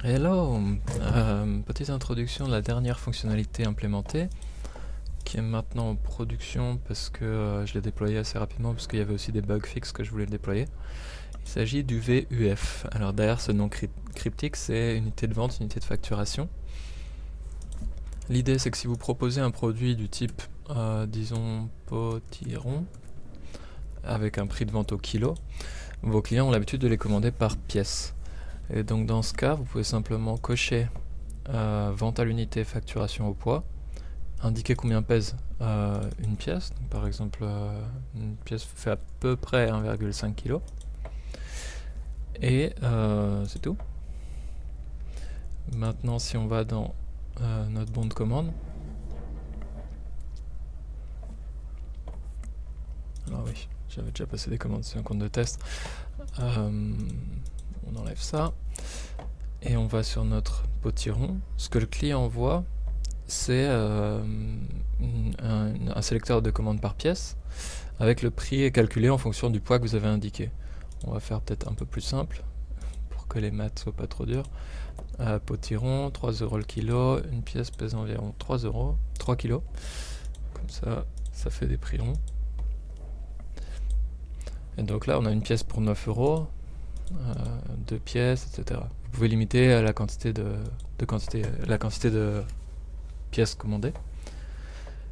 Hello, petite introduction de la dernière fonctionnalité implémentée qui est maintenant en production parce que je l'ai déployé assez rapidement parce qu'il y avait aussi des bugs fixes que je voulais déployer. Il s'agit du VUF. Alors derrière ce nom cryptique, c'est unité de vente, unité de facturation. L'idée c'est que si vous proposez un produit du type, disons, potiron, avec un prix de vente au kilo, vos clients ont l'habitude de les commander par pièce. Et donc dans ce cas, vous pouvez simplement cocher vente à l'unité, facturation au poids, indiquer combien pèse une pièce. Donc, par exemple, une pièce fait à peu près 1,5 kg. Et c'est tout. Maintenant, si on va dans notre bon de commande. Alors oui, j'avais déjà passé des commandes sur un compte de test. On enlève ça. Et on va sur notre potiron. Ce que le client voit, c'est un sélecteur de commandes par pièce avec le prix calculé en fonction du poids que vous avez indiqué. On va faire peut-être un peu plus simple pour que les maths soient pas trop dures. Potiron, 3 € le kilo, une pièce pèse environ 3 kg. Comme ça, ça fait des prix ronds. Et donc là, on a une pièce pour 9 €, 2 pièces, etc. Vous pouvez limiter la quantité de pièces commandées.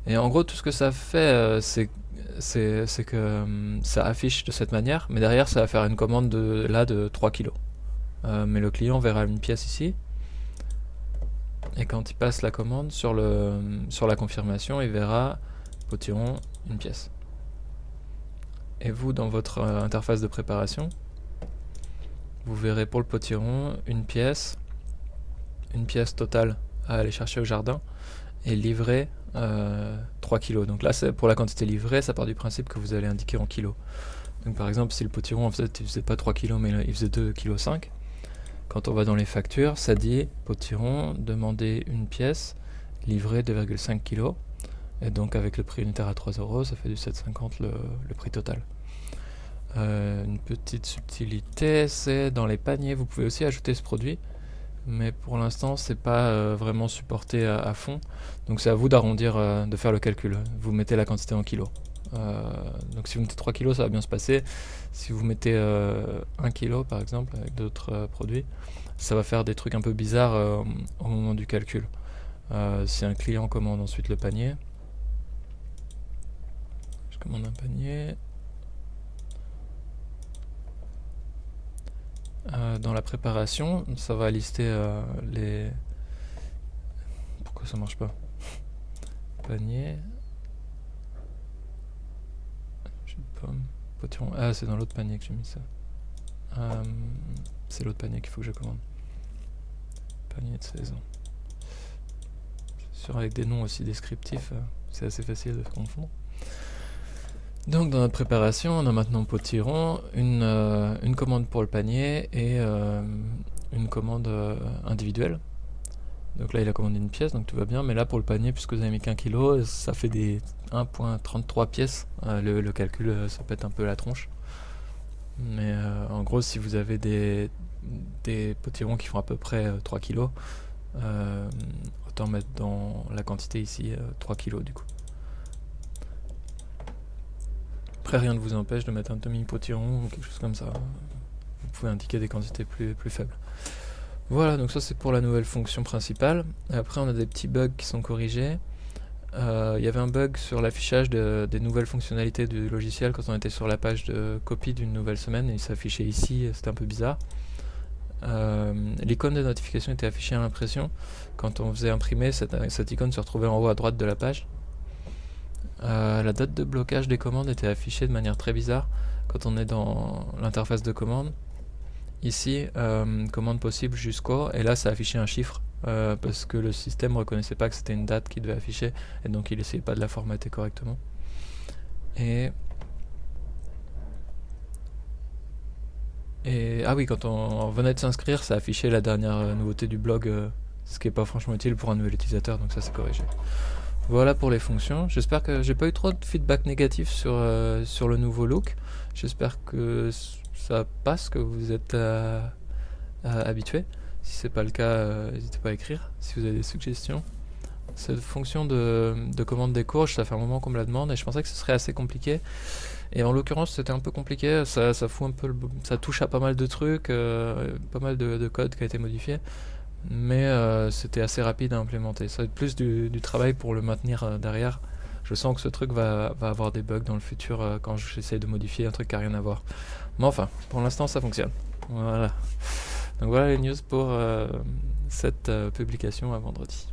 Et en gros, tout ce que ça fait, c'est que ça affiche de cette manière, mais derrière, ça va faire une commande de 3 kg. Mais le client verra une pièce ici, et quand il passe la commande sur la confirmation, il verra potiron, une pièce. Et vous, dans votre interface de préparation, vous verrez pour le potiron une pièce totale à aller chercher au jardin et livrée 3 kg. Donc là, pour la quantité livrée, ça part du principe que vous allez indiquer en kilos. Donc par exemple, si le potiron il faisait pas 3 kg, mais il faisait 2,5 kg, quand on va dans les factures, ça dit potiron, demandez une pièce, livrée 2,5 kg. Et donc avec le prix unitaire à 3 €, ça fait du 7,50 le prix total. Une petite subtilité, c'est dans les paniers, vous pouvez aussi ajouter ce produit, mais pour l'instant c'est pas vraiment supporté à fond, donc c'est à vous d'arrondir, de faire le calcul. Vous mettez la quantité en kilos. Donc si vous mettez 3 kg, ça va bien se passer. Si vous mettez 1 kg par exemple avec d'autres produits, ça va faire des trucs un peu bizarres au moment du calcul. Si un client commande ensuite le panier, je commande un panier. Dans la préparation, ça va lister les... Pourquoi ça marche pas? Panier. J'ai une pomme. Potiron. Ah, c'est dans l'autre panier que j'ai mis ça. C'est l'autre panier qu'il faut que je commande. Panier de saison. C'est sûr, avec des noms aussi descriptifs, c'est assez facile de confondre. Donc dans notre préparation, on a maintenant potiron, une commande pour le panier et une commande individuelle. Donc là il a commandé une pièce, donc tout va bien, mais là pour le panier, puisque vous avez mis qu'un kilo, ça fait des 1,33 pièces. Le calcul ça pète un peu la tronche. Mais en gros, si vous avez des potirons qui font à peu près 3 kilos, autant mettre dans la quantité ici 3 kilos du coup. Après, rien ne vous empêche de mettre un demi-potiron ou quelque chose comme ça. Vous pouvez indiquer des quantités plus faibles. Voilà, donc ça c'est pour la nouvelle fonction principale. Et après, on a des petits bugs qui sont corrigés. Il y avait un bug sur l'affichage des nouvelles fonctionnalités du logiciel quand on était sur la page de copie d'une nouvelle semaine, et il s'affichait ici, c'était un peu bizarre. L'icône de notification était affichée à l'impression. Quand on faisait imprimer, cette icône se retrouvait en haut à droite de la page. La date de blocage des commandes était affichée de manière très bizarre quand on est dans l'interface de commande. Ici, commande possible jusqu'au, et là ça affichait un chiffre parce que le système ne reconnaissait pas que c'était une date qui devait afficher, et donc il essayait pas de la formater correctement. Et ah oui, quand on venait de s'inscrire, ça affichait la dernière nouveauté du blog, ce qui n'est pas franchement utile pour un nouvel utilisateur, donc ça c'est corrigé. Voilà pour les fonctions. J'espère que j'ai pas eu trop de feedback négatif sur le nouveau look. J'espère que ça passe, que vous êtes habitué. Si c'est pas le cas, n'hésitez pas à écrire si vous avez des suggestions. Cette fonction de commande des courges, ça fait un moment qu'on me la demande et je pensais que ce serait assez compliqué. Et en l'occurrence, c'était un peu compliqué. Ça fout un peu ça touche à pas mal de trucs, pas mal de code qui a été modifié. Mais c'était assez rapide à implémenter. Ça va être plus du travail pour le maintenir derrière. Je sens que ce truc va avoir des bugs dans le futur quand j'essaie de modifier un truc qui n'a rien à voir. Mais enfin, pour l'instant, ça fonctionne. Voilà. Donc voilà les news pour cette publication à vendredi.